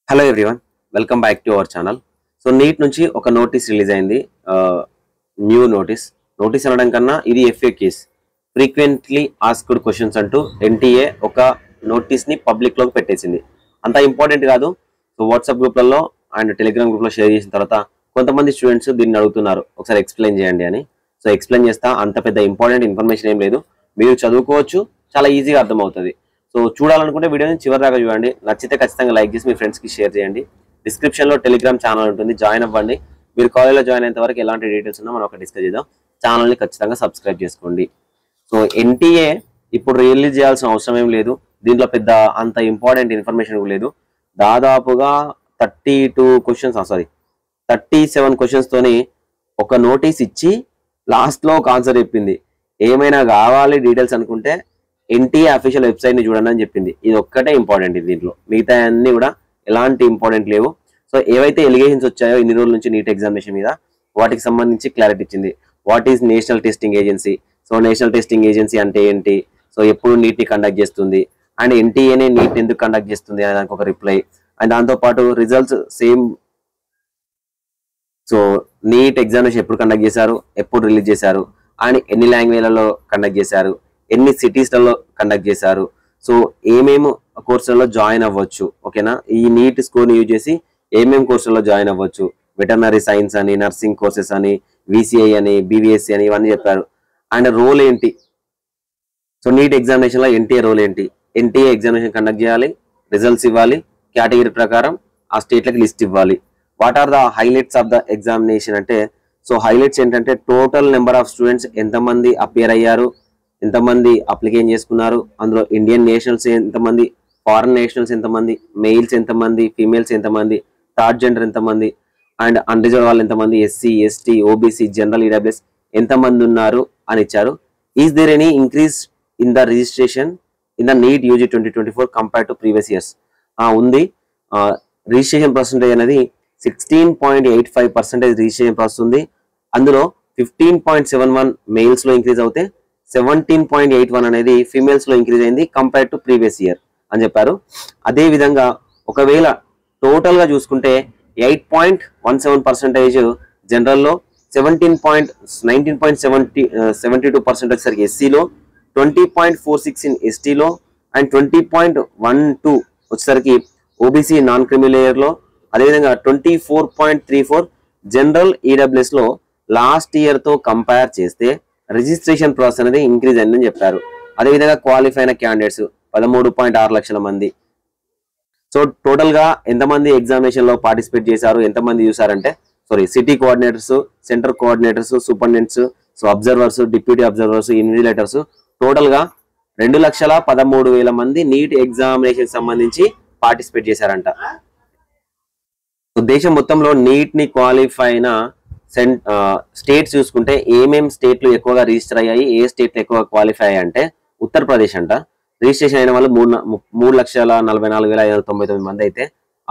Hello everyone, welcome back to our channel. So NEET నుంచి ఒక notice release అయింది. New notice అనడం కన్నా ఇది FAQs, ఫ్రీక్వెంట్లీ ఆస్క్డ్ క్వశ్చన్స్ అంటూ NTA ఒక నోటీస్ని పబ్లిక్లోకి పెట్టేసింది. అంత ఇంపార్టెంట్ కాదు. సో వాట్సాప్ గ్రూప్లలో అండ్ టెలిగ్రామ్ గ్రూప్లో షేర్ చేసిన తర్వాత కొంతమంది స్టూడెంట్స్ దీన్ని అడుగుతున్నారు, ఒకసారి ఎక్స్ప్లెయిన్ చేయండి అని. సో ఎక్స్ప్లెయిన్ చేస్తా. అంత పెద్ద ఇంపార్టెంట్ ఇన్ఫర్మేషన్ ఏం లేదు, మీరు చదువుకోవచ్చు, చాలా ఈజీగా అర్థమవుతుంది. సో చూడాలనుకుంటే వీడియోని చివరి దాకా చూడండి. నచ్చితే ఖచ్చితంగా లైక్ చేసి మీ ఫ్రెండ్స్కి షేర్ చేయండి. డిస్క్రిప్షన్లో టెలిగ్రామ్ ఛానల్ ఉంటుంది, జాయిన్ అవ్వండి. మీరు కాలేజ్లో జాయిన్ అయ్యేంత వరకు ఎలాంటి డీటెయిల్స్ ఉన్నా మనం ఒక డిస్కస్ చేద్దాం. ఛానల్ని ఖచ్చితంగా సబ్స్క్రైబ్ చేసుకోండి. సో NTA ఇప్పుడు రిలీజ్ చేయాల్సిన అవసరం ఏం లేదు. దీంట్లో పెద్ద అంత ఇంపార్టెంట్ ఇన్ఫర్మేషన్ లేదు. దాదాపుగా 37 క్వశ్చన్స్ తోని ఒక నోటీస్ ఇచ్చి లాస్ట్లో ఒక ఆన్సర్ చెప్పింది. ఏమైనా కావాలి డీటెయిల్స్ అనుకుంటే NTA అఫీషియల్ వెబ్సైట్ ని చూడండి అని చెప్పింది. ఇది ఒక్కటే ఇంపార్టెంట్. దీంట్లో మిగతా అన్ని కూడా ఎలాంటి ఇంపార్టెంట్ లేవు. సో ఏవైతే ఎలిగేషన్స్ వచ్చాయో ఇన్ని రోజుల నుంచి నీట్ ఎగ్జామినేషన్ మీద, వాటికి సంబంధించి క్లారిటీ ఇచ్చింది. What is national testing agency? So national testing agency అంటే ఏంటి? సో ఎప్పుడు నీట్ ని కండక్ట్ చేస్తుంది, అండ్ NTAనే నీట్ ఎందుకు కండక్ట్ చేస్తుంది అనే దానికి ఒక రిప్లై. అండ్ దాంతోపాటు results same. So neat examination ఎప్పుడు కండక్ట్ చేశారు, ఎప్పుడు రిలీజ్ చేశారు, అండ్ ఎన్ని లాంగ్వేజ్లలో కండక్ట్ చేశారు, ఎన్ని సిటీస్లలో కండక్ట్ చేశారు, సో ఏమేమి కోర్సులలో జాయిన్ అవ్వచ్చు, ఓకేనా? ఈ నీట్ స్కోర్ని యూజ్ చేసి ఏమేమి కోర్సులలో జాయిన్ అవ్వచ్చు, వెటర్నరీ సైన్స్ అని, నర్సింగ్ కోర్సెస్ అని, VCI అని, BVSC అని, ఇవన్నీ చెప్పారు. అండ్ రోల్ ఏంటి? సో నీట్ ఎగ్జామినేషన్లో NTA రోల్ ఏంటి? NTA ఎగ్జామినేషన్ కండక్ట్ చేయాలి, రిజల్ట్స్ ఇవ్వాలి, కేటగిరీ ప్రకారం ఆ స్టేట్లకు లిస్ట్ ఇవ్వాలి. What are the highlights of the examination అంటే, సో హైలైట్స్ ఏంటంటే టోటల్ నెంబర్ ఆఫ్ స్టూడెంట్స్ ఎంతమంది అపియర్ అయ్యారు, ఎంతమంది అప్లికేషన్ చేసుకున్నారు, అందులో ఇండియన్ నేషనల్స్ ఎంతమంది, ఫారెన్ నేషనల్స్ ఎంతమంది, మెయిల్స్ ఎంతమంది, ఫీమేల్స్ ఎంతమంది, థర్డ్ జెండర్ ఎంతమంది, అండ్ అన్రిజర్వ్ వాళ్ళు ఎంతమంది, SC, ST, OBC, general, EWS ఎంతమంది ఉన్నారు అని ఇచ్చారు. Is there any increase in the registration in the NEET UG 2024 compare to previous years? ఉంది. రిజిస్ట్రేషన్ పర్సెంటేజ్ అనేది 16.85% రిజిస్ట్రేషన్ ప్రాసెస్ ఉంది. అందులో 15.71 మెయిల్స్ లో ఇంక్రీజ్ అవుతే 17.81 అనేది ఫీమేల్స్ లో ఇంక్రీజ్ అయింది కంపేర్ టు ప్రీవియస్ ఇయర్ అని చెప్పారు. అదే విధంగా ఒకవేళ టోటల్ గా చూసుకుంటే 8.17% జనరల్లో, 19.72% వచ్చేసరికి SCలో, 20.46 ఇన్ STలో, అండ్ 20.12 వచ్చేసరికి OBC నాన్ క్రిమి లేయర్ లో, అదేవిధంగా 24.34 జనరల్ EWS లో లాస్ట్ ఇయర్ తో కంపేర్ చేస్తే రిజిస్ట్రేషన్ ప్రాసెస్ అనేది ఇంక్రీజ్ అయిందని చెప్పారు. అదేవిధంగా క్వాలిఫై అయిన క్యాండిడేట్స్ 13.6 లక్షల మంది. సో టోటల్ గా ఎంతమంది ఎగ్జామినేషన్ లో పార్టిసిపేట్ చేశారు, ఎంతమంది చూసారంటే, city coordinators, centre coordinators, superintendents, so observers, deputy observers, invigilators, total గా 2,13,000 మంది నీట్ ఎగ్జామినేషన్ సంబంధించి పార్టిసిపేట్ చేశారంట. దేశం మొత్తంలో నీట్ ని క్వాలిఫై అయిన స్టేట్స్ చూసుకుంటే ఏమేం స్టేట్లు ఎక్కువగా రిజిస్టర్ అయ్యాయి, ఏ స్టేట్లు ఎక్కువగా క్వాలిఫై అయ్యాయి అంటే ఉత్తరప్రదేశ్ అంట. రిజిస్ట్రేషన్ అయిన వాళ్ళు 3,44,599 మంది అయితే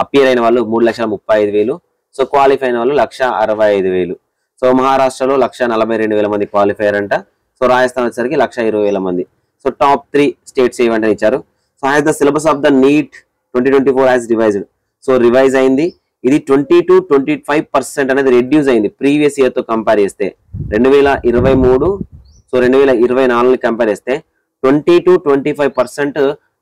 అపియర్ అయిన వాళ్ళు 3,35,000. సో క్వాలిఫై అయిన వాళ్ళు 1,65,000. సో మహారాష్ట్రలో 1,42,000 మంది క్వాలిఫై అయ్యారంట. సో రాజస్థాన్ వచ్చేసరికి 1,20,000 మంది. సో టాప్ 3 స్టేట్స్ ఏమంటే ఇచ్చారు. So has the syllabus of the NEET 2024 has revised. So revise అయింది. ఇది 20 to 25% అనేది రెడ్యూస్ అయింది ప్రీవియస్ ఇయర్ తో కంపేర్ చేస్తే. 2023 సో 2024 కంపేర్ చేస్తే 20 to 25%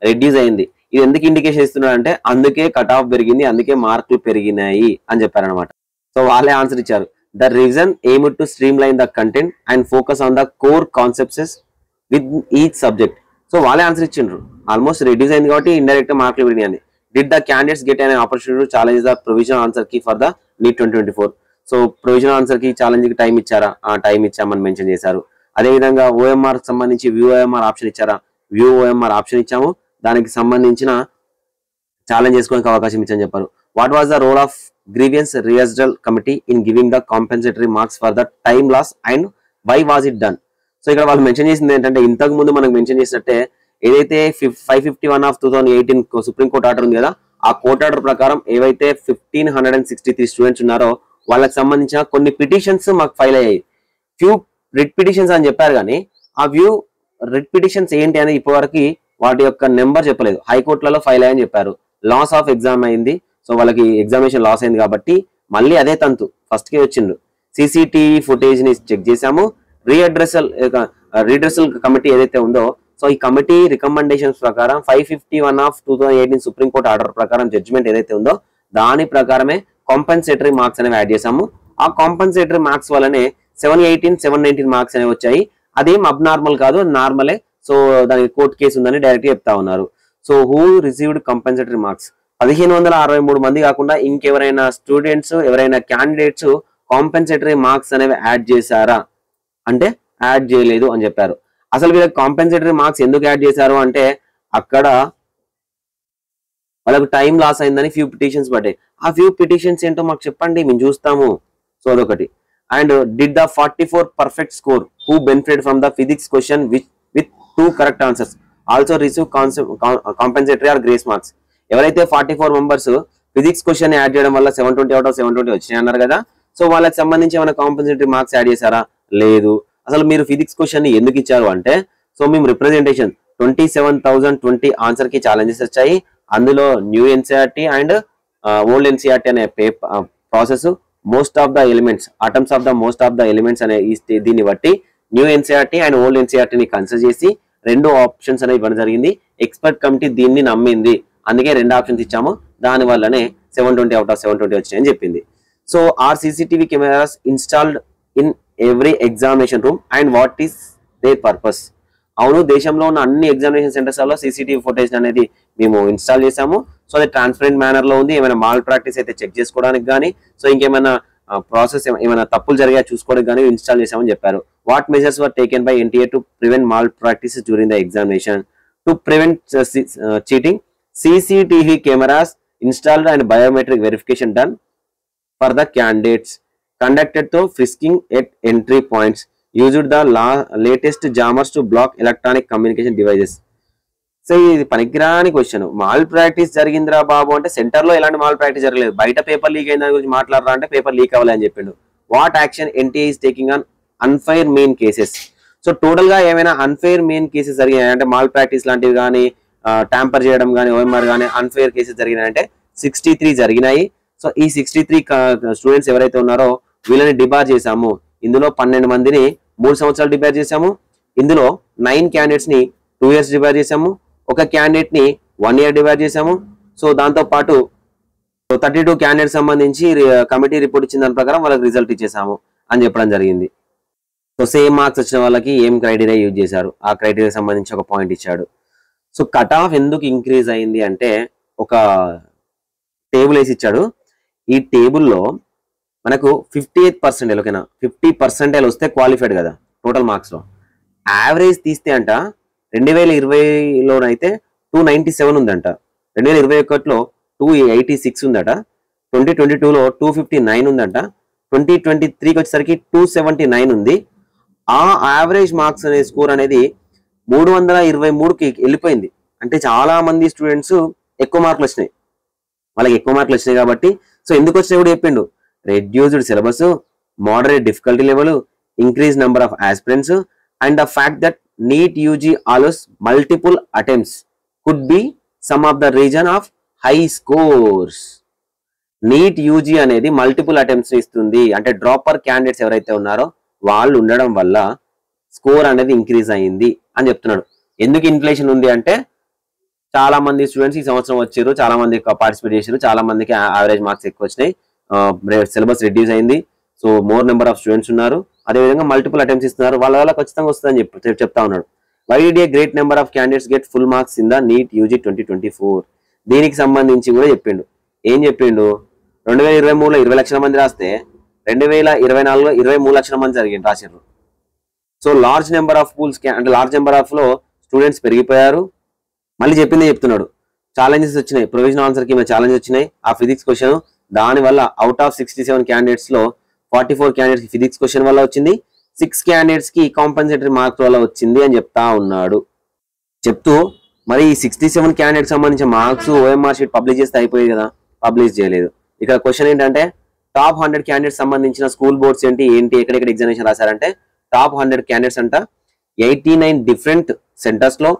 రెడ్యూస్ అయింది. ఇది ఎందుకు ఇండికేషన్ ఇస్తున్నాడు అంటే అందుకే కట్ ఆఫ్ పెరిగింది, అందుకే మార్కులు పెరిగినాయి అని చెప్పారనమాట. సో వాళ్ళే ఆన్సర్ ఇచ్చారు. The reason aim to stream line the content and focus on the core concepts with each subject. So వాళ్ళే ఆన్సర్ ఇచ్చిండ్రు. ఆల్మోస్ట్ రెడ్యూస్ అయింది కాబట్టి ఇండైరెక్ట్ మార్కులు పెరిగినాయి. Did the candidates get an opportunity to challenge the provisional answer key for the NEET 2024? So provisional answer కి challenge కి time ఇచ్చారా? Time ఇచ్చామని మెన్షన్ చేశారు. అదేవిధంగా OMR సంబంధించి వ్యూ OMR ఆప్షన్ ఇచ్చారా? వ్యూ OMR ఆప్షన్ ఇచ్చాము, దానికి సంబంధించిన ఛాలెంజ్ చేసుకోవడానికి అవకాశం ఇచ్చని చెప్పారు. What was the role of grievance rehearsal committee in giving the compensatory marks for the time loss and why was it done? So ఇక్కడ వాళ్ళు మెన్షన్ చేసింది ఏంటంటే ఇంతకు ముందు మనకు మెన్షన్ చేసినట్టే ఏదైతే 551 ఆఫ్ 2018 సుప్రీంకోర్టు ఆర్డర్ ఉంది కదా, ఆ కోర్టు ఆర్డర్ ప్రకారం ఏవైతే 1,563 స్టూడెంట్స్ ఉన్నారో వాళ్ళకి సంబంధించిన కొన్ని పిటిషన్స్ మాకు ఫైల్ అయ్యాయి. ఫ్యూ రిట్ పిటిషన్స్ అని చెప్పారు, కానీ ఆ రిట్ పిటిషన్స్ ఏంటి అనేది ఇప్పటివరకు వాటి యొక్క నెంబర్ చెప్పలేదు. హైకోర్టులలో ఫైల్ అయ్యని చెప్పారు. లాస్ ఆఫ్ ఎగ్జామ్ అయింది. సో వాళ్ళకి ఎగ్జామినేషన్ లాస్ అయింది కాబట్టి మళ్ళీ అదే తంతు ఫస్ట్ కి వచ్చిండ్రు. సీసీటీవీ ఫుటేజ్ ని చెక్ చేసాము. రీడ్రెసల్ కమిటీ ఏదైతే ఉందో, సో ఈ కమిటీ రికమెండేషన్స్ ప్రకారం 551 ఆఫ్ 2018 సుప్రీంకోర్టు ఆర్డర్ ప్రకారం జడ్జిమెంట్ ఏదైతే ఉందో దాని ప్రకారమే కాంపెన్సేటరీ మార్క్స్ అనేవి యాడ్ చేసాము. ఆ కాంపెన్సేటరీ మార్క్స్ వల్లనే 718, 719 మార్క్స్ అనేవి వచ్చాయి. అదేం అబ్నార్మల్ కాదు, నార్మలే. సో దానికి కోర్టు కేసు ఉందని డైరెక్ట్ చెప్తా ఉన్నారు. So who received compensatory marks 1563 మంది కాకుండా ఇంకెవరైనా స్టూడెంట్స్, ఎవరైనా క్యాండిడేట్స్ కాంపెన్సేటరీ మార్క్స్ అనేవి యాడ్ చేశారా అంటే యాడ్ చేయలేదు అని చెప్పారు. అసలు వీళ్ళకి కాంపెన్సేటరీ మార్క్స్ ఎందుకు యాడ్ చేశారు అంటే అక్కడ వాళ్ళకు టైం లాస్ అయిందని ఫ్యూ పిటిషన్స్ పడ్డాయి. ఆ ఫ్యూ పిటిషన్స్ ఏంటో మాకు చెప్పండి, మేము చూస్తాము. సో అదొకటి. And did the 44 perfect score who benefit from the physics question with 2 correct answers also receive compensatory or grace marks. ఎవరైతే 44 మెంబర్స్ ఫిజిక్స్ క్వశ్చన్ యాడ్ చేయడం వల్ల 720 out of 720 వచ్చినాయి అన్నారు కదా, సో వాళ్ళకి సంబంధించి ఏమైనా కాంపెన్సేటరీ మార్క్స్ యాడ్ చేశారా? లేదు. అసలు మీరు ఫిజిక్స్ క్వశ్చన్ ని ఎందుకు ఇచ్చారు అంటే, సో మేము రిప్రజెంటేషన్ 27,020 ఆన్సర్ కి ఛాలెంజెస్ వచ్చాయి. అందులో new NCERT and old NCERT అనే process most of the elements, atoms of the most of the elements అనే దీన్ని బట్టి న్యూ ఎన్సీఆర్టీ అండ్ ఓల్డ్ ఎన్సీఆర్టీని కన్సిడర్ చేసి 2 ఆప్షన్స్ అనేవి ఇవ్వడం జరిగింది. ఎక్స్పర్ట్ కమిటీ దీన్ని నమ్మింది, అందుకే 2 ఆప్షన్స్ ఇచ్చాము. దాని వల్లనే 720 out of 720 వచ్చినాయని చెప్పింది. So are CCTV cameras installed in every examination room and what is their purpose? అవును, దేశంలో ఉన్న అన్ని ఎగ్జామినేషన్ సెంటర్స్ లో సీసీటీవీ ఫుటేజ్ అనేది మేము ఇన్స్టాల్ చేసాము. సో అది ట్రాన్స్పరెంట్ మేనర్ లో ఉంది. ఏమైనా మాల్ ప్రాక్టీస్ అయితే చెక్ చేసుకోవడానికి కానీ, సో ఇంకేమైనా ప్రాసెస్ ఏమైనా తప్పులు జరిగాయో చూసుకోవడానికి కానీ ఇన్స్టాల్ చేసామని చెప్పారు. What measures were taken by NTA to prevent mall practice during the examination? To prevent cheating, CCTV cameras installed and biometric verification done for the candidates, conducted to frisking at entry points, used the latest jammers to block electronic communication devices. So ఇది పనికిరాని question. Mall practice జరిగిందిరా బాబు అంటే centre లో ఎలాంటి mall practice జరగలేదు. బయట paper leak అయిన దాని గురించి మాట్లాడరా అంటే పేపర్ లీక్ అవ్వాలి అని చెప్పిండు. What action NTA is taking on unfair main cases? So total గా ఏమైనా అన్ఫైర్ మెయిన్ కేసెస్ జరిగాయి అంటే మాల్ ప్రాక్టీస్ లాంటివి కానీ, ట్యాంపర్ చేయడం కానీ, ఓఎంఆర్ కానీ అన్ఫైర్ కేసెస్ జరిగినాయి అంటే 63 జరిగినాయి. సో ఈ 63 స్టూడెంట్స్ ఎవరైతే ఉన్నారో వీళ్ళని డిబార్ చేశాము. ఇందులో 12 మందిని 3 సంవత్సరాలు డిబార్ చేశాము. ఇందులో 9 క్యాండిడేట్స్ ని 2 years డిబార్ చేశాము. ఒక క్యాండిడేట్ ని 1 year డిబార్ చేశాము. సో దాంతో పాటు 32 క్యాండిడేట్ సంబంధించి కమిటీ రిపోర్ట్ ఇచ్చిన దాని ప్రకారం వాళ్ళకి రిజల్ట్ ఇచ్చేసాము అని చెప్పడం జరిగింది. సో సేమ్ మార్క్స్ వచ్చిన వాళ్ళకి ఏం క్రైటీరియా యూజ్ చేశారు, ఆ క్రైటీరియా సంబంధించి ఒక పాయింట్ ఇచ్చాడు. సో కట్ ఆఫ్ ఎందుకు ఇంక్రీజ్ అయింది అంటే ఒక టేబుల్ వేసి ఇచ్చాడు. ఈ టేబుల్లో మనకు 58% ఓకేనా, 50% వస్తే క్వాలిఫైడ్ కదా టోటల్ మార్క్స్ లో. యావరేజ్ తీస్తే అంట 2020లోనైతే 297 ఉందంట, 2021లో 286 ఉందట, 2022లో 259 ఉందంట, 2023కి వచ్చేసరికి 279 ఉంది. ఆ యావరేజ్ మార్క్స్ అనే స్కోర్ అనేది 323కి వెళ్ళిపోయింది. అంటే చాలా మంది స్టూడెంట్స్ ఎక్కువ మార్కులు వచ్చినాయి, వాళ్ళకి ఎక్కువ మార్కులు వచ్చినాయి కాబట్టి. సో ఎందుకు వచ్చినాయి కూడా చెప్పిండు. Reduced syllabus, moderate difficulty level, increase number of aspirants and the fact that NEET UG allows multiple attempts could be some of the reason of high scores. NEET UG అనేది మల్టిపుల్ అటెంప్ట్స్ ఇస్తుంది అంటే dropper candidates ఎవరైతే ఉన్నారో వాళ్ళు ఉండడం వల్ల score అనేది increase అయ్యింది అని చెప్తున్నాడు. ఎందుకు ఇన్ఫ్లేషన్ ఉంది అంటే చాలా మంది స్టూడెంట్స్ ఈ సంవత్సరం వచ్చారు, చాలా మంది పార్టిసిపేట్ చేశారు, చాలా మందికి యావరేజ్ మార్క్స్ ఎక్కువ వచ్చినాయి, సిలబస్ రిడ్యూస్ అయింది. So more number of students ఉన్నారు, అదేవిధంగా మల్టిపుల్ అటెంప్ట్స్ ఇస్తున్నారు, వాళ్ళ వల్ల ఖచ్చితంగా వస్తుందని చెప్తా ఉన్నాడు. Why did a great number of candidates get full marks in the NEET UG 2024? దీనికి సంబంధించి కూడా చెప్పిండు. ఏం చెప్పిండు? 2023లో 20 లక్షల మంది రాస్తే 2024లో 23 లక్షల మంది రాశారు. So large number of pools అంటే లార్జ్ నెంబర్ ఆఫ్ లో స్టూడెంట్స్ పెరిగిపోయారు. మళ్ళీ చెప్పిందే చెప్తున్నాడు. ఛాలెంజెస్ వచ్చినాయి, ప్రొవిజన్ ఆన్సర్ కి ఛాలెంజ్ వచ్చినాయి ఆ ఫిజిక్స్ క్వశ్చన్. దాని వల్ల అవుట్ ఆఫ్ 67 క్యాండిడేట్స్ లో 44 క్యాండిడేట్స్ కి ఫిజిక్స్ క్వశ్చన్ వల్ల వచ్చింది, 6 క్యాండిడేట్స్ కి కాంపెన్సేటరీ మార్క్స్ వల్ల వచ్చింది అని చెప్తా ఉన్నాడు. చెప్తూ మరి 67 క్యాండిడేట్స్ సంబంధించిన మార్క్స్ ఓఎంఆర్ షీట్ పబ్లిష్ చేస్తే అయిపోయింది కదా, పబ్లిష్ చేయలేదు. ఇక్కడ క్వశ్చన్ ఏంటంటే టాప్ 100 క్యాండిడేట్స్ సంబంధించిన స్కూల్ బోర్డ్స్ ఏంటి ఎక్కడెక్కడ ఎగ్జామినేషన్ రాశారంటే టాప్ 100 క్యాండిడేట్స్ అంట 89 డిఫరెంట్ సెంటర్స్ లో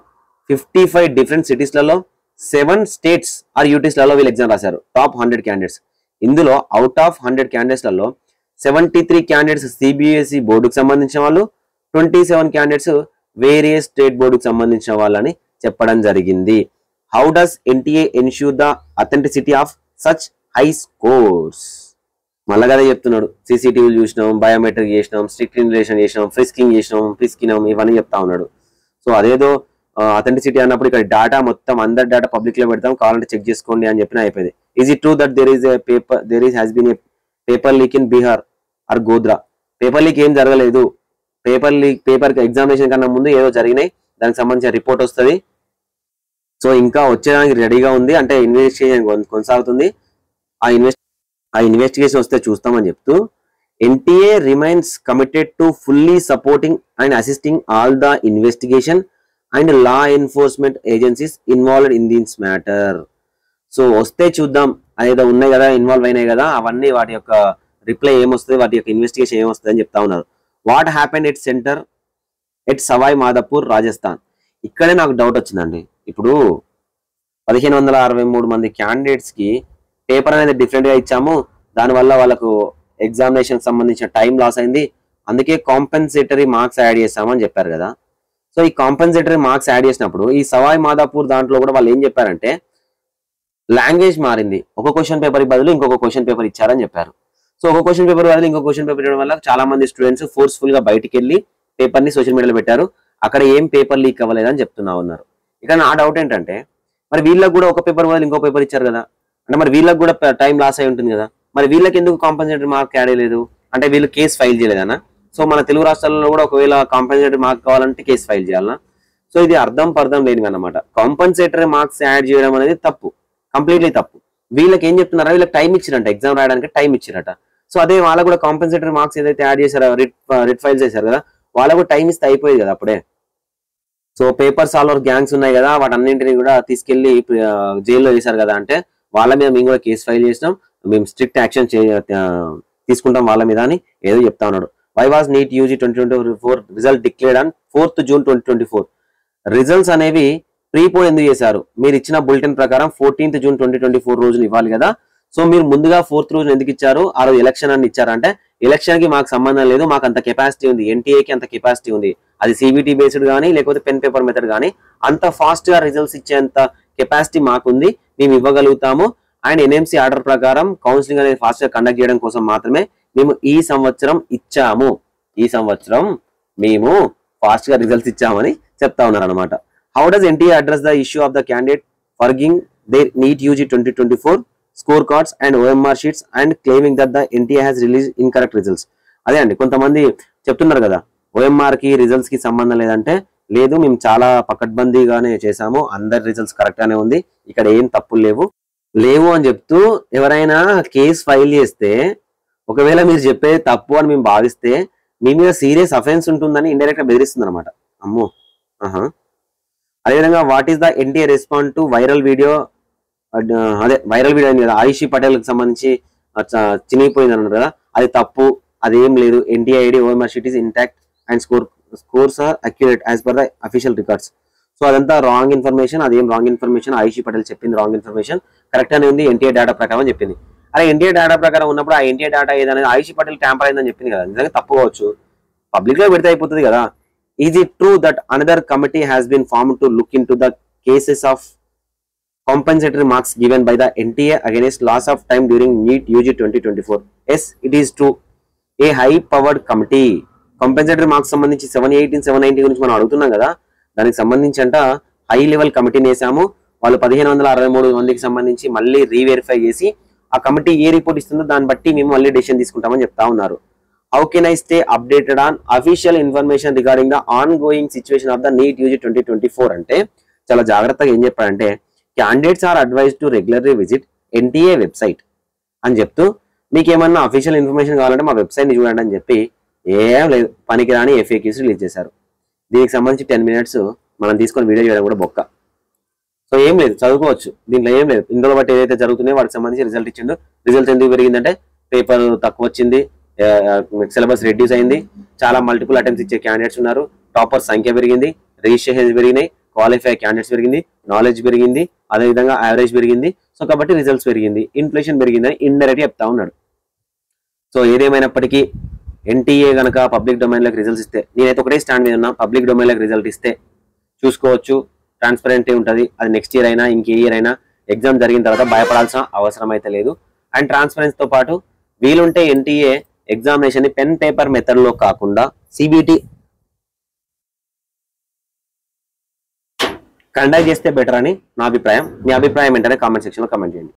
55 డిఫరెంట్ సిటీస్లలో 7 స్టేట్స్ ఆర్ యూటీస్లలో వీళ్ళు ఎగ్జామ్ రాశారు. Top 100 candidates. ఇందులో అవుట్ ఆఫ్ 100 క్యాండిడేట్స్లలో 73 క్యాండిడేట్స్ సిబిఎస్ఈ బోర్డుకు సంబంధించిన వాళ్ళు, 27 క్యాండిడేట్స్ వేరియస్ స్టేట్ బోర్డుకు సంబంధించిన వాళ్ళని చెప్పడం జరిగింది. How does NTA ensure the authenticity of such high scores? మళ్ళా కదా చెప్తున్నాడు. సీసీటీవీలు చూసినాం, బయోమెట్రిక్ చేసినాం, స్ట్రిక్ట్ ఇన్విజిలేషన్ చేసినాం, ఫ్రిస్కినాం ఇవన్నీ చెప్తా ఉన్నాడు. సో అదేదో అథెంటిసిటీ అన్నప్పుడు ఇక్కడ డేటా మొత్తం అందరి డేటా పబ్లిక్ లో పెడతాం, కావాలంటే చెక్ చేసుకోండి అని చెప్పిన అయిపోయింది. Is it true that has been a paper leak in Bihar or Godhra? Paper leak ఏం జరగలేదు. పేపర్ ఎగ్జామినేషన్ కన్నా ముందు ఏదో జరిగినాయి, దానికి సంబంధించిన రిపోర్ట్ వస్తుంది. సో ఇంకా వచ్చేదానికి రెడీగా ఉంది, అంటే ఇన్వెస్టిగేషన్ కొనసాగుతుంది. ఆ ఇన్వెస్టిగేషన్ వస్తే చూస్తామని చెప్తూ NTA remains committed to fully supporting and assisting all the investigation and law enforcement agencies involved in this matter. So వస్తే చూద్దాం, అదేదో ఉన్నాయి కదా, ఇన్వాల్వ్ అయినాయి కదా, అవన్నీ వాటి యొక్క రిప్లై ఏమొస్తుంది, వాటి యొక్క ఇన్వెస్టిగేషన్ ఏమొస్తుంది అని చెప్తా ఉన్నారు. What happened at centre at Savoy Madhopur Rajasthan? ఇక్కడే నాకు డౌట్ వచ్చిందండి. ఇప్పుడు 1563 మంది క్యాండిడేట్స్ కి పేపర్ అనేది డిఫరెంట్ గా ఇచ్చాము, దానివల్ల వాళ్ళకు ఎగ్జామినేషన్ సంబంధించిన టైం లాస్ అయింది, అందుకే కాంపెన్సేటరీ మార్క్స్ యాడ్ చేస్తామని చెప్పారు కదా. సో ఈ కాంపెన్సేటరీ మార్క్స్ యాడ్ చేసినప్పుడు ఈ సవాయ్ మాధోపూర్ దాంట్లో కూడా వాళ్ళు ఏం చెప్పారంటే లాంగ్వేజ్ మారింది, ఒక క్వశ్చన్ పేపర్ బదులు ఇంకొక క్వశ్చన్ పేపర్ ఇచ్చారని చెప్పారు. సో ఒక క్వశ్చన్ పేపర్ బదులు ఇంకో క్వశ్చన్ పేపర్ ఇవ్వడం వల్ల చాలా మంది స్టూడెంట్స్ ఫోర్స్ఫుల్ గా బయటికి వెళ్ళి పేపర్ ని సోషల్ మీడియాలో పెట్టారు, అక్కడ ఏం పేపర్ లీక్ అవ్వలేదని చెప్తున్నా ఉన్నారు. ఇక నా డౌట్ ఏంటంటే మరి వీళ్ళకి కూడా ఒక పేపర్ బదులు ఇంకో పేపర్ ఇచ్చారు కదా, అంటే మరి వీళ్ళకి కూడా టైం లాస్ అయి ఉంటుంది కదా, మరి వీళ్ళకి ఎందుకు కాంపెన్సేటరీ మార్క్ యాడ్ అయ్యలేదు? అంటే వీళ్ళు కేసు ఫైల్ చేయలేదనా? సో మన తెలుగు రాష్ట్రాల్లో కూడా ఒకవేళ కాంపెన్సేటరీ మార్క్ కావాలంటే కేసు ఫైల్ చేయాలనా? సో ఇది అర్థం లేనివి అన్నమాట. కాంపెన్సేటరీ మార్క్స్ యాడ్ చేయడం అనేది తప్పు, కంప్లీట్లీ తప్పు. వీళ్ళకి ఏం చెప్తున్నారా, వీళ్ళకి టైం ఇచ్చిరట, ఎగ్జామ్ రాయడానికి టైం ఇచ్చిరట. సో అదే వాళ్ళకు కూడా కాంపెన్సేటరీ మార్క్స్ ఏదైతే యాడ్ చేశారో, రిట్ ఫైల్ చేశారు కదా, వాళ్ళకు టైం ఇస్తే అయిపోయేది కదా అప్పుడే. సో పేపర్ సాల్వర్ గ్యాంగ్స్ ఉన్నాయి కదా, వాటన్నింటినీ కూడా తీసుకెళ్లి జైల్లో వేశారు కదా, అంటే వాళ్ళ మీద మేము కూడా కేసు ఫైల్ చేసినాం, మేము స్ట్రిక్ట్ యాక్షన్ తీసుకుంటాం వాళ్ళ మీద అని ఏదో చెప్తా ఉన్నాడు. Why was NEET UG 2024 result declared on 4th June 2024? Results అనేవి ప్రీపోన్ ఎందుకు చేశారు? మీరు ఇచ్చిన బులెటిన్ ప్రకారం 14th June 2024 రోజున ఇవ్వాలి కదా. సో మీరు ముందుగా 4th రోజున ఎందుకు ఇచ్చారు? ఆ రోజు ఎలక్షన్ అని ఇచ్చారంటే ఎలక్షన్ కి మాకు సంబంధం లేదు, మాకు అంత కెపాసిటీ ఉంది, ఎన్టీఏకి అంత కెపాసిటీ ఉంది, అది సిబిటి బేస్డ్ కానీ లేకపోతే పెన్ పేపర్ మెథడ్ కానీ అంత ఫాస్ట్ గా రిజల్ట్స్ ఇచ్చేంత కెపాసిటీ మాకుంది, మేము ఇవ్వగలుగుతాము. అండ్ ఎన్ఎంసీ ఆర్డర్ ప్రకారం కౌన్సిలింగ్ అనేది ఫాస్ట్ గా కండక్ట్ చేయడం కోసం మాత్రమే మేము ఈ సంవత్సరం ఇచ్చాము, ఈ సంవత్సరం మేము ఫాస్ట్ గా రిజల్ట్స్ ఇచ్చామని చెప్తా ఉన్నారు అనమాట. How does NTA address the issue of the candidate forging their NEET UG 2024 score cards and OMR sheets and claiming that the NTA has release incorrect results? అదే అండి, కొంతమంది చెప్తున్నారు కదా ఓఎంఆర్ కి రిజల్ట్స్ కి సంబంధం లేదంటే, లేదు మేము చాలా పకడ్బందీగానే చేశాము, అందరి రిజల్ట్స్ కరెక్ట్ గానే ఉంది, ఇక్కడ ఏం తప్పులు లేవు అని చెప్తూ ఎవరైనా కేసు ఫైల్ చేస్తే, ఒకవేళ మీరు చెప్పేది తప్పు అని మేము భావిస్తే మీ మీద సీరియస్ అఫెన్స్ ఉంటుందని ఇండైరెక్ట్ గా బెదిరిస్తుంది అనమాట. అమ్మో. అదేవిధంగా what is the NTA respond to viral video? అదే వైరల్ వీడియో కదా, ఆయుషి పటేల్ కి సంబంధించి చినిగిపోయింది అన్నారు కదా, అది తప్పు, అదేం లేదు, NTA ID OMR sheet is intact and scores are accurate as per the official records. So అదంతా రాంగ్ ఇన్ఫర్మేషన్, అదేం రాంగ్ ఇన్ఫర్మేషన్, ఆయుషి పటేల్ చెప్పింది రాంగ్ ఇన్ఫర్మేషన్, కరెక్ట్ అనే ఉంది ఎన్టీఏ డేటా ప్రకారం చెప్పింది. అరే ఎన్టీఏ డేటా ప్రకారం ఉన్నప్పుడు ఆ ఎన్టీఏ డేటా ఏదనేది ఆయుషి పటేల్ ట్యాంపర్ అయిందని చెప్పింది కదా, నిజంగా తప్పు కావచ్చు, పబ్లిక్ లో పెడితే అయిపోతుంది కదా. Is it true that another committee has been formed to look in to the cases of compensatory marks given by the NTA against loss of time during NEET UG 2024? Yes, it is true. A high powered committee compensatory marks సంబంధించి 718 790 గురించి మనం అడుగుతున్నాం కదా, దానికి సంబంధించి అంట high level కమిటీని వేసాము, వాళ్ళు 1563 మందికి సంబంధించి మళ్ళీ రీవెరిఫై చేసి ఆ కమిటీ ఏ రిపోర్ట్ ఇస్తుందో దాన్ని బట్టి మేము మళ్ళీ డెసిషన్ తీసుకుంటామని చెప్తా ఉన్నారు. How can I stay updated on official information regarding the ongoing situation of the NEET UG 2024 అంటే చాలా జాగ్రత్తగా ఏం చెప్పారంటే, candidates are advised to regularly visit NTA website అని చెప్తూ, మీకు ఏమన్నా అఫీషియల్ ఇన్ఫర్మేషన్ కావాలంటే మా వెబ్సైట్ని చూడండి అని చెప్పి ఏం లేదు పనికిరాని FAQs రిలీజ్ చేశారు. దీనికి సంబంధించి 10 minutes మనం తీసుకొని వీడియో చేయడం కూడా బొక్క. సో ఏం లేదు, చదువుకోవచ్చు, దీంట్లో ఏం లేదు. ఇందులో బట్టి ఏదైతే జరుగుతున్నాయో వాటికి సంబంధించి రిజల్ట్ ఇచ్చిండు. రిజల్ట్ ఎందుకు పెరిగిందంటే పేపర్ తక్కువ వచ్చింది, సిలబస్ రెడ్యూస్ అయింది, చాలా మల్టిపుల్ అటెంప్ట్స్ ఇచ్చే క్యాండిడేట్స్ ఉన్నారు, టాపర్ సంఖ్య పెరిగింది, రిజిస్ట్రేషన్స్ పెరిగినాయి, క్వాలిఫై క్యాండిడేట్స్ పెరిగింది, నాలెడ్జ్ పెరిగింది, అదేవిధంగా యావరేజ్ పెరిగింది. సో కాబట్టి రిజల్ట్స్ పెరిగింది. ఇన్ఫ్లేషన్ పెరిగిందని ఇండైరెక్ట్ చెప్తా ఉన్నాడు. సో ఏదేమైనప్పటికీ ఎన్టీఏ కనుక పబ్లిక్ డొమైన్లోకి రిజల్ట్స్ ఇస్తే, నేనైతే ఒకటే స్టాండ్ మీద ఉన్నా, పబ్లిక్ డొమైన్లోకి రిజల్ట్ ఇస్తే చూసుకోవచ్చు, ట్రాన్స్పరెంట్ ఉంటుంది. అది నెక్స్ట్ ఇయర్ అయినా ఇంకే ఇయర్ అయినా ఎగ్జామ్ జరిగిన తర్వాత భయపడాల్సిన అవసరం అయితే లేదు. అండ్ ట్రాన్స్పరెన్స్తో పాటు వీలుంటే ఎన్టీఏ ఎగ్జామినేషన్ ని పెన్ పేపర్ మెథడ్ లో కాకుండా సిబిటి కండక్ట్ చేస్తే బెటర్ అని నా అభిప్రాయం. మీ అభిప్రాయం ఏంటనే కామెంట్ సెక్షన్ లో కామెంట్ చేయండి.